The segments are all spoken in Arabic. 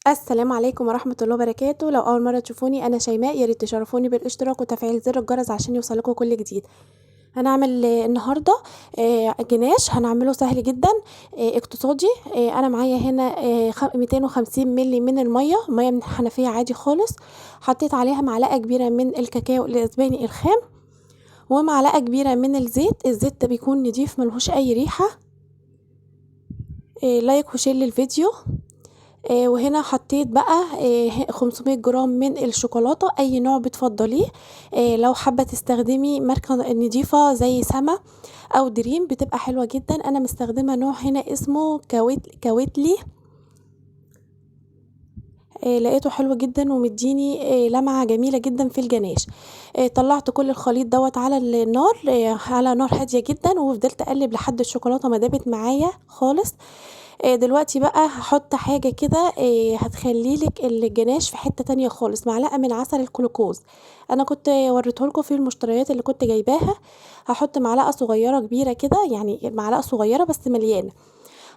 السلام عليكم ورحمة الله وبركاته. لو أول مرة تشوفوني أنا شيماء، يا ريت تشرفوني بالاشتراك وتفعيل زر الجرس عشان يوصلكوا كل جديد. هنعمل النهارده جناش هنعمله سهل جدا، اقتصادي. انا معايا هنا 250 ملي من الميه من الحنفيه عادي خالص. حطيت عليها معلقه كبيره من الكاكاو الاسباني الخام، ومعلقه كبيره من الزيت ده بيكون نضيف ملهوش اي ريحه. لايك وشير للفيديو. وهنا حطيت بقى 500 جرام من الشوكولاتة، اي نوع بتفضليه. لو حابة تستخدمي ماركة نضيفة زي سما او دريم بتبقى حلوة جدا. انا مستخدمة نوع هنا اسمه كاوتلي. لقيته حلو جدا ومديني لمعة جميلة جدا في الجناش. طلعت كل الخليط دوت على النار، على نار هادية جدا، وفضلت اقلب لحد الشوكولاتة ما دابت معايا خالص. دلوقتي بقى هحط حاجة كده هتخليلك الجناش في حتة تانية خالص، معلقة من عسل الجلوكوز. انا كنت وريتهولكوا في المشتريات اللي كنت جايباها. هحط معلقة صغيرة كبيرة كده، يعني معلقة صغيرة بس مليانة.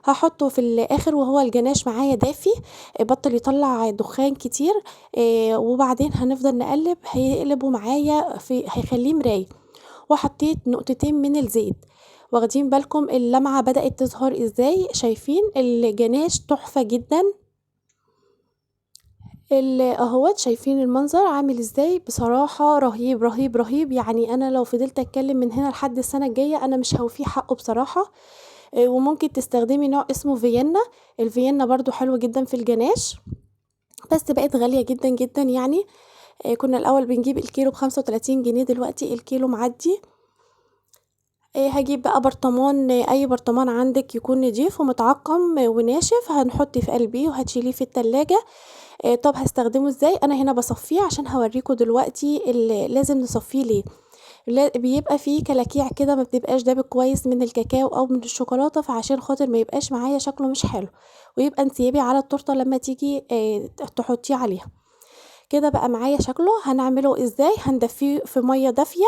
هحطه في الاخر وهو الجناش معايا دافي، بطل يطلع دخان كتير. وبعدين هنفضل نقلب، هيقلبوا معايا هيخليه مراي. وحطيت نقطتين من الزيت. واخدين بالكم اللمعة بدأت تظهر ازاي؟ شايفين الجناش تحفة جدا. اهوت شايفين المنظر عامل ازاي؟ بصراحة رهيب رهيب رهيب. يعني انا لو فضلت اتكلم من هنا لحد السنة الجاية انا مش هوفيه حقه بصراحة. وممكن تستخدمي نوع اسمه فيينا. الفيينا برضو حلو جدا في الجناش، بس بقت غالية جدا جدا يعني. كنا الاول بنجيب الكيلو ب35 جنيه، دلوقتي الكيلو معدي. هجيب بقى برطمان، اي برطمان عندك يكون نضيف ومتعقم وناشف، هنحطه في قلبيه وهتشيليه في التلاجة. طب هستخدمه ازاي؟ انا هنا بصفيه عشان هوريكم دلوقتي اللي لازم نصفيه ليه. بيبقى فيه كلاكيع كده، ما بتبقاش دابت كويس من الكاكاو او من الشوكولاته، فعشان خاطر ما يبقاش معايا شكله مش حلو، ويبقى انسيابي على التورته لما تيجي تحطيه عليها. كده بقى معايا شكله. هنعمله ازاي؟ هندفيه في ميه دافيه